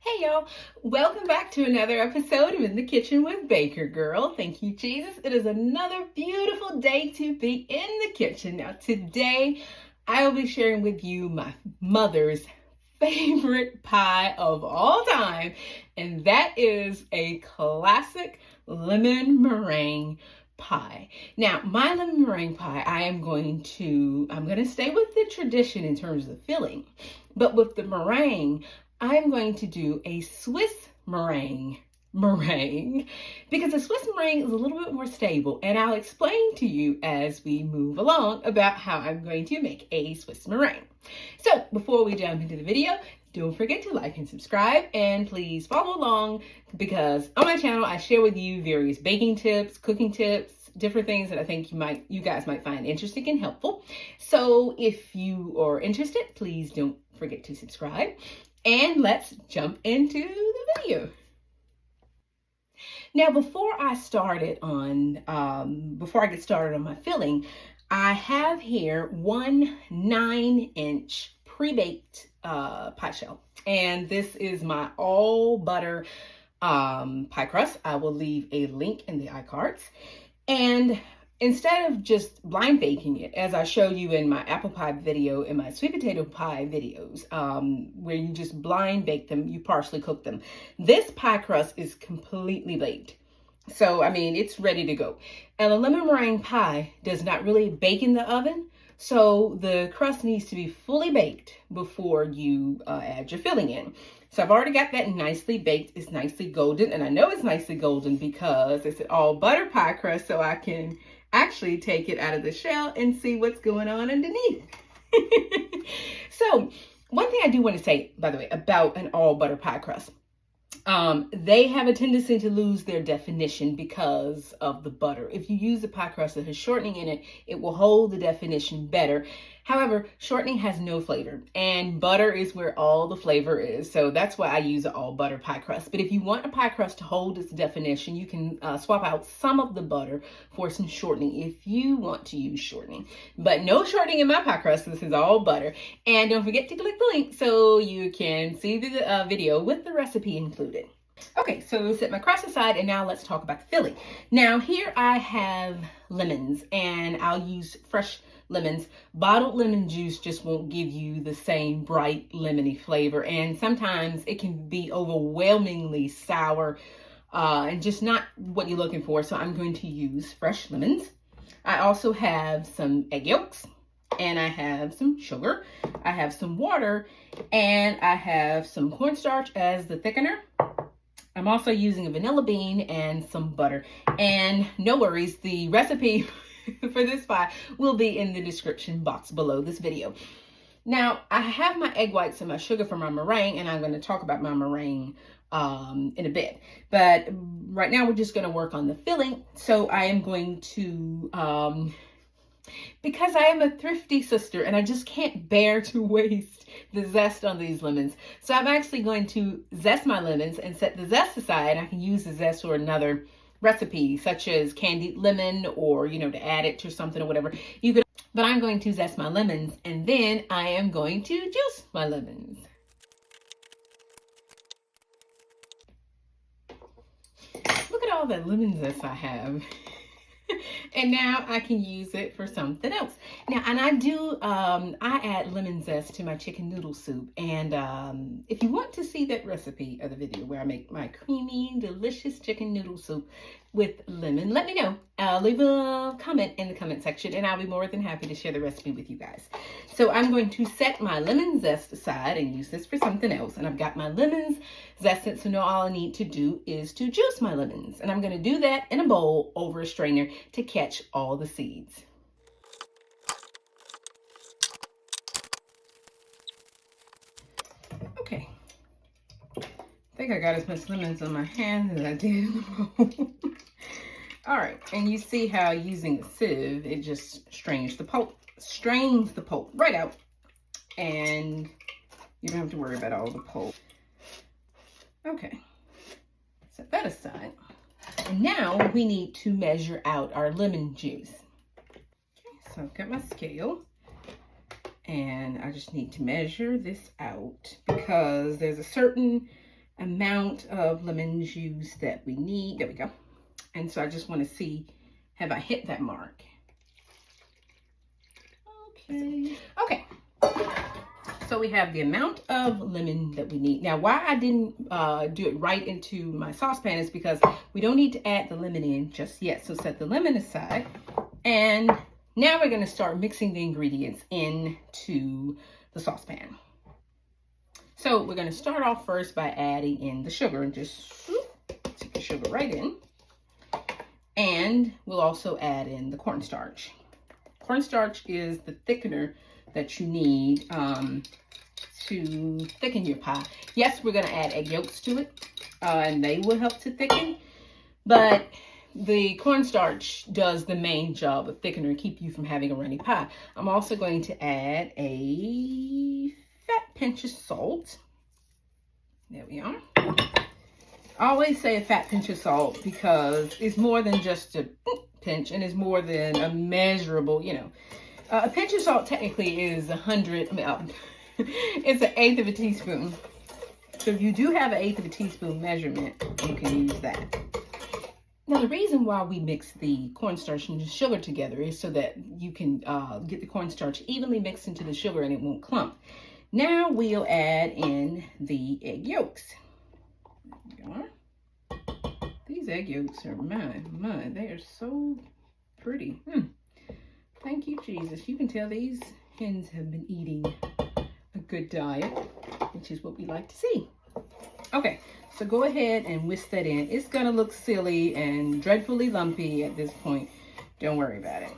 Hey y'all, welcome back to another episode of In the Kitchen with Baker Girl. Thank you, Jesus. It is another beautiful day to be in the kitchen. Now today, I will be sharing with you my mother's favorite pie of all time, and that is a classic lemon meringue pie. Now, my lemon meringue pie, I'm going to stay with the tradition in terms of the filling, but with the meringue, I'm going to do a Swiss meringue because the Swiss meringue is a little bit more stable, and I'll explain to you as we move along about how I'm going to make a Swiss meringue. So before we jump into the video, don't forget to like and subscribe, and please follow along because on my channel I share with you various baking tips, cooking tips, different things that I think you guys might find interesting and helpful. So if you are interested, please don't forget to subscribe. And let's jump into the video. Now, before I get started on my filling, I have here one 9-inch pre-baked pie shell, and this is my all butter pie crust. I will leave a link in the iCards. And instead of just blind baking it, as I showed you in my apple pie video and my sweet potato pie videos, where you just blind bake them, you partially cook them. This pie crust is completely baked. So, I mean, it's ready to go. And a lemon meringue pie does not really bake in the oven. So the crust needs to be fully baked before you add your filling in. So I've already got that nicely baked. It's nicely golden. And I know it's nicely golden because it's an all butter pie crust, so I can actually take it out of the shell and see what's going on underneath. So one thing I do want to say, by the way, about an all butter pie crust, they have a tendency to lose their definition because of the butter. If you use a pie crust that has shortening in it, it will hold the definition better. However, shortening has no flavor, and butter is where all the flavor is. So that's why I use an all butter pie crust. But if you want a pie crust to hold its definition, you can swap out some of the butter for some shortening if you want to use shortening. But no shortening in my pie crust. This is all butter. And don't forget to click the link so you can see the video with the recipe included. Okay, so set my crust aside, and now let's talk about the filling. Now here I have lemons, and I'll use fresh lemons. Bottled lemon juice just won't give you the same bright lemony flavor, and sometimes it can be overwhelmingly sour and just not what you're looking for. So I'm going to use fresh lemons. I also have some egg yolks, and I have some sugar, I have some water, and I have some cornstarch as the thickener. I'm also using a vanilla bean and some butter. And no worries, the recipe for this pie will be in the description box below this video. Now, I have my egg whites and my sugar for my meringue, and I'm going to talk about my meringue in a bit. But right now, we're just going to work on the filling. So I am going to... because I am a thrifty sister and I just can't bear to waste the zest on these lemons. So I'm actually going to zest my lemons and set the zest aside. I can use the zest for another recipe, such as candied lemon, or, to add it to something or whatever. But I'm going to zest my lemons, and then I am going to juice my lemons. Look at all the lemon zest I have. And now I can use it for something else. Now, and I add lemon zest to my chicken noodle soup. And if you want to see that recipe of the video where I make my creamy, delicious chicken noodle soup with lemon, let me know. Leave a comment in the comment section, and I'll be more than happy to share the recipe with you guys. So I'm going to set my lemon zest aside and use this for something else. And I've got my lemons zested, so now all I need to do is to juice my lemons. And I'm going to do that in a bowl over a strainer to catch all the seeds. Okay. I think I got as much lemons on my hands as I did in the bowl. All right, and you see how using a sieve, it just strains the pulp right out, and you don't have to worry about all the pulp. Okay, set that aside. And now we need to measure out our lemon juice. Okay, so I've got my scale, and I just need to measure this out because there's a certain amount of lemon juice that we need. There we go. And so I just want to see, have I hit that mark? Okay. So we have the amount of lemon that we need. Now, why I didn't do it right into my saucepan is because we don't need to add the lemon in just yet. So set the lemon aside. And now we're going to start mixing the ingredients into the saucepan. So we're going to start off first by adding in the sugar, and just stick the sugar right in. And we'll also add in the cornstarch. Cornstarch is the thickener that you need to thicken your pie. Yes, we're going to add egg yolks to it, and they will help to thicken, but the cornstarch does the main job of thickener and keep you from having a runny pie. I'm also going to add a fat pinch of salt. There we are. I always say a fat pinch of salt because it's more than just a pinch, and it's more than a measurable, you know. A pinch of salt technically is it's an eighth of a teaspoon. So if you do have an eighth of a teaspoon measurement, you can use that. Now, the reason why we mix the cornstarch and the sugar together is so that you can get the cornstarch evenly mixed into the sugar and it won't clump. Now we'll add in the egg yolks. There we are. These egg yolks are mine. They are so pretty. Thank you, Jesus. You can tell these hens have been eating a good diet, which is what we like to see. Okay, so go ahead and whisk that in. It's going to look silly and dreadfully lumpy at this point. Don't worry about it.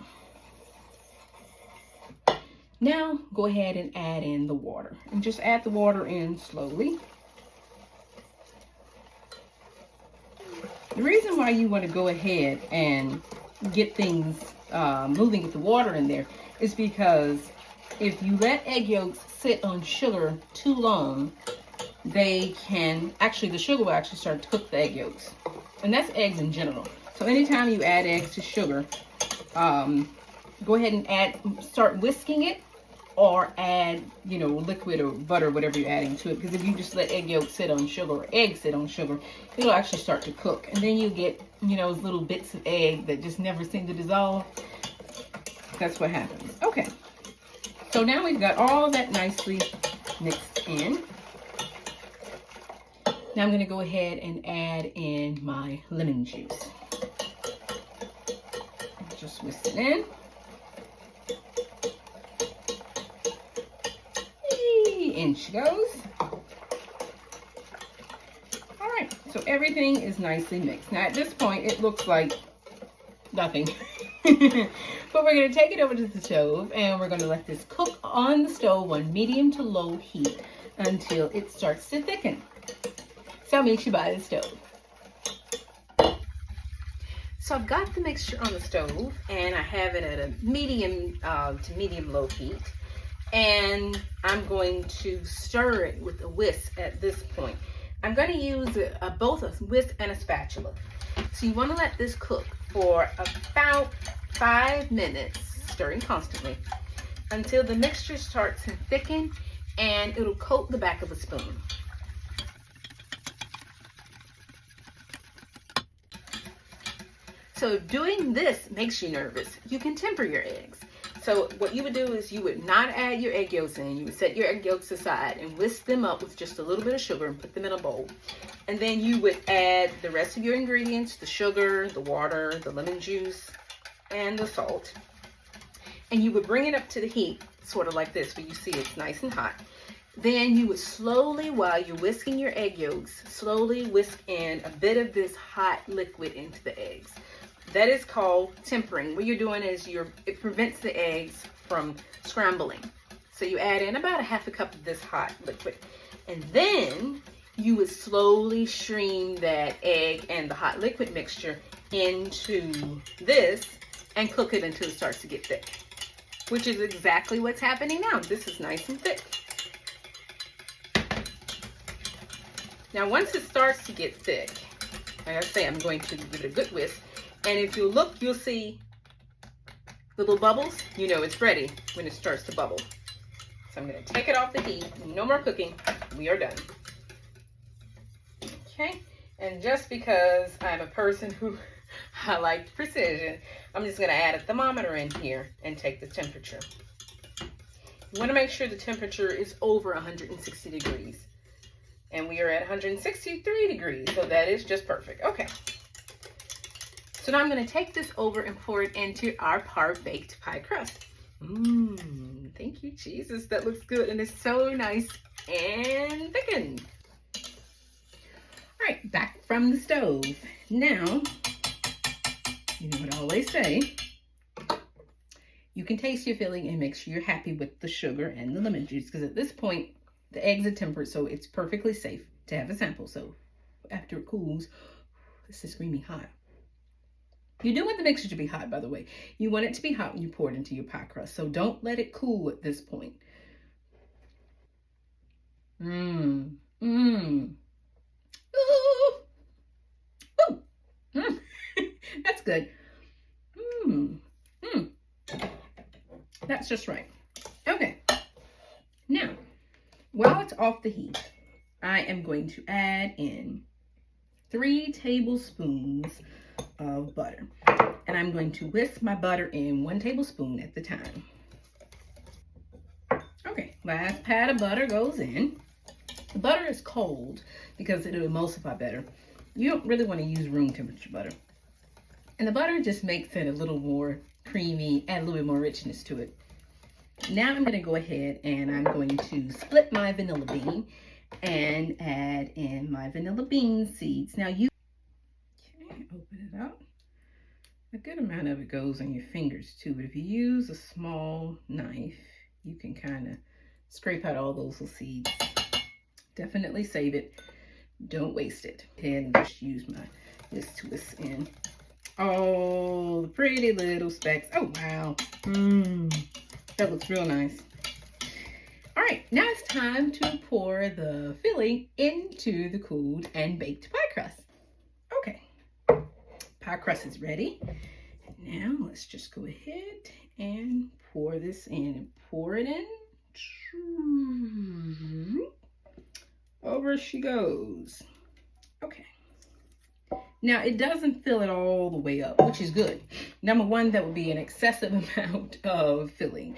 Now, go ahead and add in the water. And just add the water in slowly. The reason why you want to go ahead and get things moving with the water in there is because if you let egg yolks sit on sugar too long, the sugar will actually start to cook the egg yolks. And that's eggs in general. So anytime you add eggs to sugar, go ahead and start whisking it, or add, liquid or butter, whatever you're adding to it. Because if you just let egg yolks sit on sugar, or eggs sit on sugar, it'll actually start to cook. And then you get, those little bits of egg that just never seem to dissolve. That's what happens. Okay. So now we've got all that nicely mixed in. Now I'm going to go ahead and add in my lemon juice. Just whisk it in. In she goes. All right, so everything is nicely mixed. Now at this point, it looks like nothing. But we're going to take it over to the stove, and we're going to let this cook on the stove on medium to low heat until it starts to thicken. So make sure you buy the stove. So I've got the mixture on the stove, and I have it at a medium to medium low heat. And I'm going to stir it with a whisk at this point. I'm going to use both a whisk and a spatula. So you want to let this cook for about 5 minutes, stirring constantly, until the mixture starts to thicken and it'll coat the back of a spoon. So if doing this makes you nervous, you can temper your eggs. So what you would do is you would not add your egg yolks in. You would set your egg yolks aside and whisk them up with just a little bit of sugar and put them in a bowl. And then you would add the rest of your ingredients, the sugar, the water, the lemon juice, and the salt. And you would bring it up to the heat, sort of like this, where you see it's nice and hot. Then you would slowly, while you're whisking your egg yolks, slowly whisk in a bit of this hot liquid into the eggs. That is called tempering. What you're doing is it prevents the eggs from scrambling. So you add in about a half a cup of this hot liquid. And then you would slowly stream that egg and the hot liquid mixture into this and cook it until it starts to get thick, which is exactly what's happening now. This is nice and thick. Now, once it starts to get thick, like I say, I'm going to give it a good whisk. And if you look, you'll see little bubbles. You know it's ready when it starts to bubble. So I'm going to take it off the heat. No more cooking. We are done. Okay, and just because I'm a person who I like precision, I'm just going to add a thermometer in here and take the temperature. You want to make sure the temperature is over 160 degrees. And we are at 163 degrees, so that is just perfect. Okay. So now I'm going to take this over and pour it into our par-baked pie crust. Thank you, Jesus. That looks good, and it's so nice and thickened. All right, back from the stove. Now, you know what I always say, you can taste your filling and make sure you're happy with the sugar and the lemon juice, because at this point, the eggs are tempered, so it's perfectly safe to have a sample. So after it cools, this is screaming hot. You do want the mixture to be hot, by the way. You want it to be hot when you pour it into your pie crust, so don't let it cool at this point. That's good. That's just right. Okay. Now, while it's off the heat, I am going to add in 3 tablespoons of butter. And I'm going to whisk my butter in 1 tablespoon at the time. Okay, last pat of butter goes in. The butter is cold because it'll emulsify better. You don't really want to use room temperature butter. And the butter just makes it a little more creamy, add a little bit more richness to it. Now I'm going to go ahead and I'm going to split my vanilla bean and add in my vanilla bean seeds. Now you can open it up. A good amount of it goes on your fingers too, but if you use a small knife, you can kind of scrape out all those little seeds. Definitely save it. Don't waste it. And just use this twist in. Oh, the pretty little specks. Oh, wow. That looks real nice. All right, now it's time to pour the filling into the cooled and baked pie crust. Okay, pie crust is ready. Now let's just go ahead and pour this in and pour it in. Over she goes. Okay. Now, it doesn't fill it all the way up, which is good. Number 1, that would be an excessive amount of filling.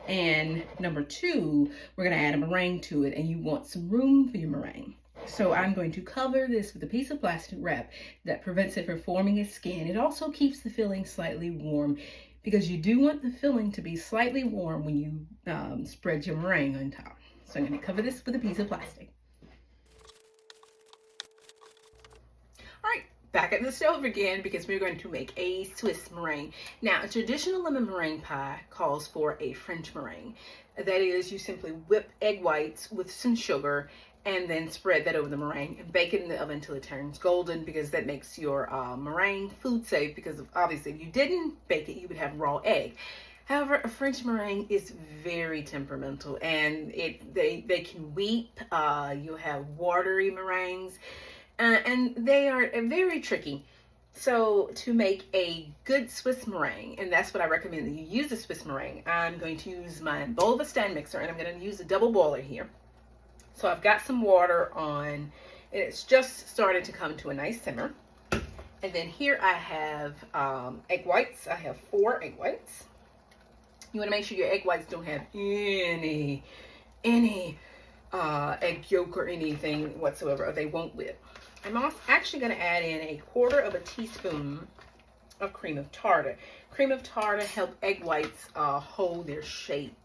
And number 2, we're going to add a meringue to it, and you want some room for your meringue. So I'm going to cover this with a piece of plastic wrap that prevents it from forming its skin. It also keeps the filling slightly warm, because you do want the filling to be slightly warm when you spread your meringue on top. So I'm going to cover this with a piece of plastic. Back at the stove again, because we're going to make a Swiss meringue. Now, a traditional lemon meringue pie calls for a French meringue. That is, you simply whip egg whites with some sugar and then spread that over the meringue and bake it in the oven until it turns golden, because that makes your meringue food safe, because obviously if you didn't bake it, you would have raw egg. However, a French meringue is very temperamental, and they can weep. You'll have watery meringues. And they are very tricky. So to make a good Swiss meringue, and that's what I recommend that you use a Swiss meringue, I'm going to use my bowl of a stand mixer, and I'm going to use a double boiler here. So I've got some water on, and it's just starting to come to a nice simmer. And then here I have egg whites. I have 4 egg whites. You want to make sure your egg whites don't have any egg yolk or anything whatsoever, or they won't whip. I'm also actually going to add in a 1/4 teaspoon of cream of tartar. Cream of tartar help egg whites hold their shape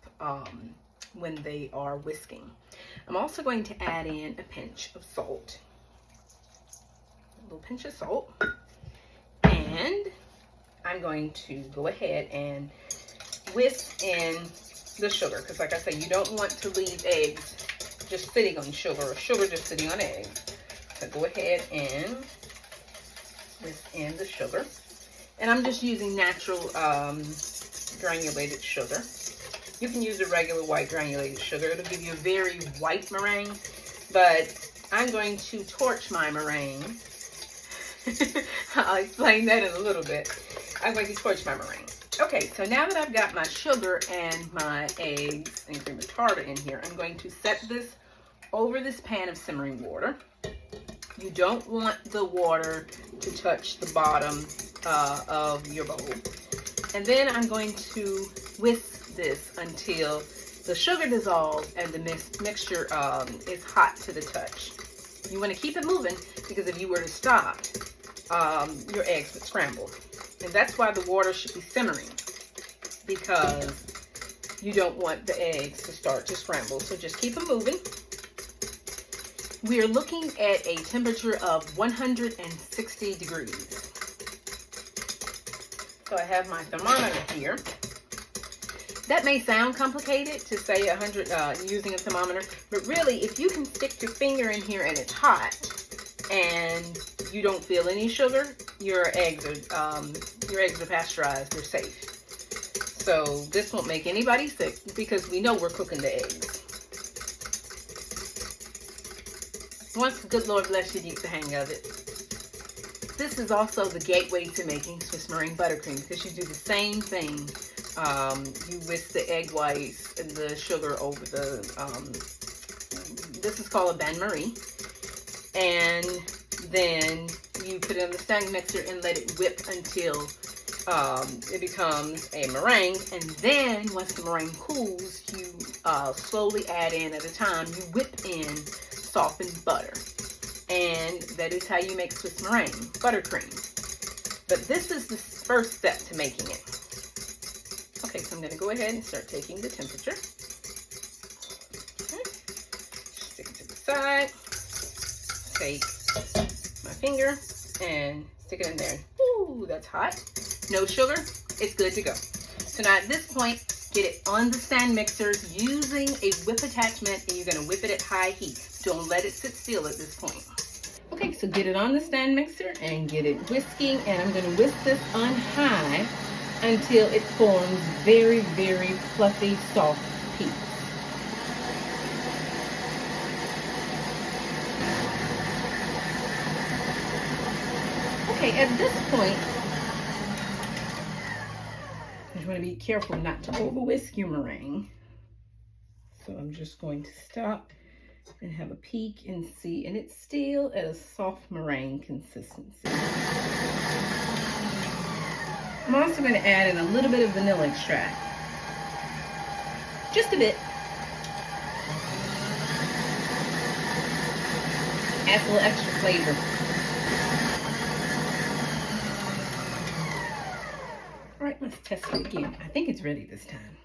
when they are whisking. I'm also going to add in a pinch of salt. A little pinch of salt. And I'm going to go ahead and whisk in the sugar, because like I said, you don't want to leave eggs just sitting on sugar, or sugar just sitting on eggs. So go ahead and whisk in the sugar. And I'm just using natural granulated sugar. You can use a regular white granulated sugar. It'll give you a very white meringue, but I'm going to torch my meringue. I'll explain that in a little bit. I'm going to torch my meringue. Okay, so now that I've got my sugar and my eggs and cream of tartar in here, I'm going to set this over this pan of simmering water. You don't want the water to touch the bottom of your bowl. And then I'm going to whisk this until the sugar dissolves and the mixture is hot to the touch. You want to keep it moving because if you were to stop, your eggs would scramble. And that's why the water should be simmering, because you don't want the eggs to start to scramble. So just keep them moving. We are looking at a temperature of 160 degrees. So I have my thermometer here. That may sound complicated to say 100 using a thermometer, but really if you can stick your finger in here and it's hot and you don't feel any sugar, your eggs are pasteurized, they're safe. So this won't make anybody sick because we know we're cooking the eggs. Once the good Lord bless you, you get the hang of it. This is also the gateway to making Swiss meringue buttercream because you do the same thing. You whisk the egg whites and the sugar over the, this is called a bain-marie. And then you put it in the stand mixer and let it whip until it becomes a meringue. And then once the meringue cools, you slowly add in at a time, you whip in softened butter. And that is how you make Swiss meringue buttercream. But this is the first step to making it. Okay, so I'm going to go ahead and start taking the temperature. Okay. Stick it to the side. Take my finger and stick it in there. Ooh, that's hot. No sugar. It's good to go. So now at this point, get it on the stand mixer using a whip attachment, and you're going to whip it at high heat. Don't let it sit still at this point. Okay, so get it on the stand mixer and get it whisking, and I'm going to whisk this on high until it forms very, very fluffy, soft peaks. Okay, at this point, you want to be careful not to over whisk your meringue. So I'm just going to stop and have a peek and see, and it's still at a soft meringue consistency. I'm also going to add in a little bit of vanilla extract. Just a bit. Adds a little extra flavor. All right, let's test it again. I think it's ready this time.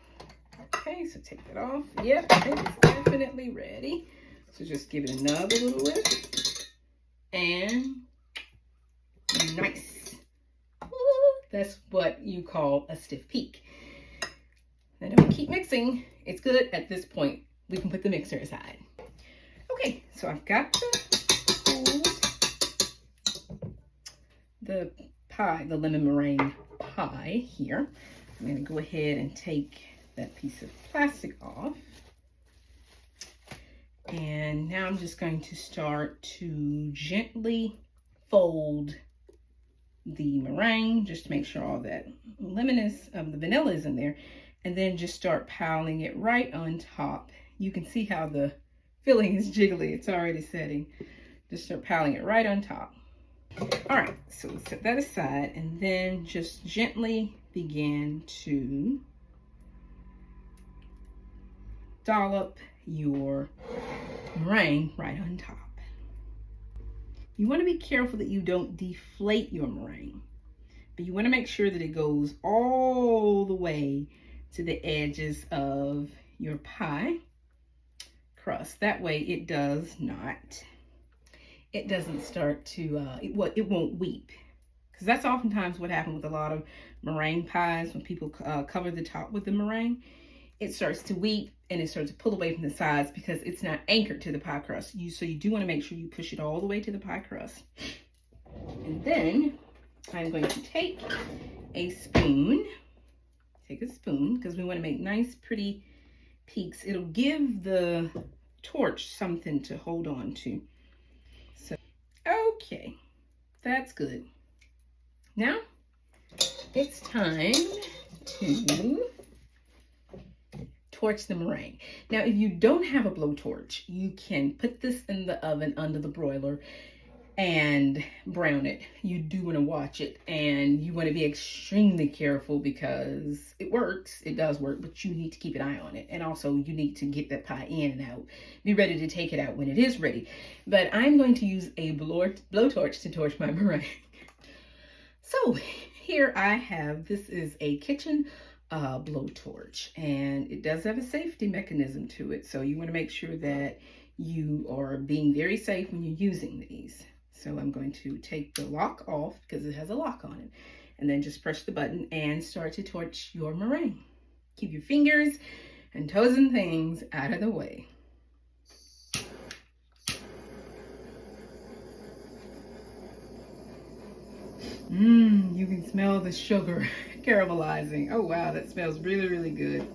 Okay, so take that off. Yep, I think it's definitely ready. So just give it another little whisk. And nice. That's what you call a stiff peak. Now don't keep mixing. It's good at this point. We can put the mixer aside. Okay, so I've got the pie, the lemon meringue pie here. I'm going to go ahead and take that piece of plastic off. And now I'm just going to start to gently fold the meringue, just to make sure all that the vanilla is in there, and then just start piling it right on top. You can see how the filling is jiggly. It's already setting. Just start piling it right on top. All right, so we'll set that aside, and then just gently begin to dollop your meringue right on top. You want to be careful that you don't deflate your meringue, but you want to make sure that it goes all the way to the edges of your pie crust. That way it doesn't start to, it won't weep. Because that's oftentimes what happens with a lot of meringue pies. When people cover the top with the meringue, it starts to weep and it starts to pull away from the sides because it's not anchored to the pie crust. So you do want to make sure you push it all the way to the pie crust. And then I'm going to take a spoon. Take a spoon because we want to make nice, pretty peaks. It'll give the torch something to hold on to. So, okay, that's good. Now it's time to torch the meringue. Now, if you don't have a blowtorch, you can put this in the oven under the broiler and brown it. You do want to watch it, and you want to be extremely careful because it works. It does work, but you need to keep an eye on it. And also you need to get that pie in and out. Be ready to take it out when it is ready. But I'm going to use a blowtorch to torch my meringue. So here I have, this is a kitchen blowtorch, and it does have a safety mechanism to it. So you want to make sure that you are being very safe when you're using these. So I'm going to take the lock off because it has a lock on it, and then just press the button and start to torch your meringue. Keep your fingers and toes and things out of the way. You can smell the sugar caramelizing. Oh wow, that smells really, really good.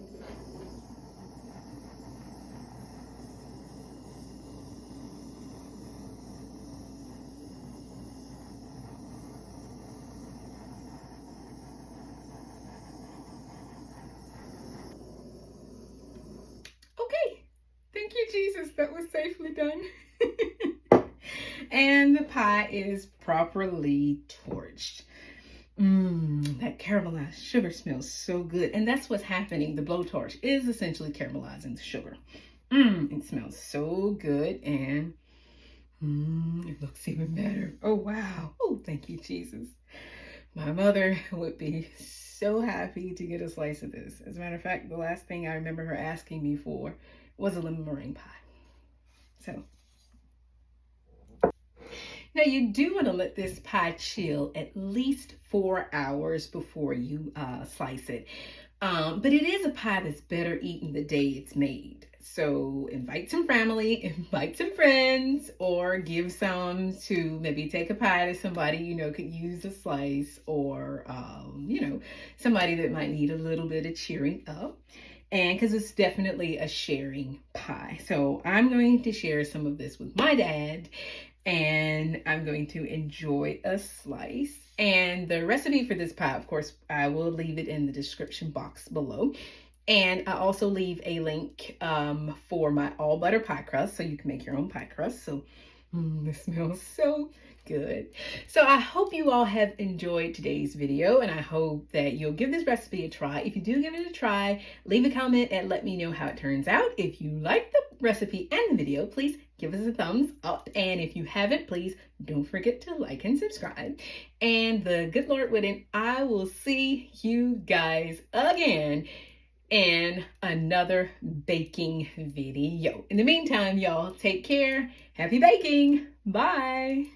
Okay, thank you, Jesus. That was safely done. And the pie is properly torched. That caramelized sugar smells so good. And that's what's happening. The blowtorch is essentially caramelizing the sugar. It smells so good, and it looks even better. Oh, wow. Oh, thank you, Jesus. My mother would be so happy to get a slice of this. As a matter of fact, the last thing I remember her asking me for was a lemon meringue pie. So now you do want to let this pie chill at least 4 hours before you slice it. But it is a pie that's better eaten the day it's made. So invite some family, invite some friends, or give some to maybe take a pie to somebody you know could use a slice, or you know, somebody that might need a little bit of cheering up. And because it's definitely a sharing pie. So I'm going to share some of this with my dad, and I'm going to enjoy a slice. And the recipe for this pie, of course, I will leave it in the description box below. And I also leave a link for my all butter pie crust, so you can make your own pie crust. So this smells so good. So I hope you all have enjoyed today's video, and I hope that you'll give this recipe a try. If you do give it a try, leave a comment and let me know how it turns out. If you like the recipe and the video, please give us a thumbs up. And if you haven't, please don't forget to like and subscribe. And the good Lord willing, I will see you guys again in another baking video. In the meantime, y'all, take care. Happy baking. Bye.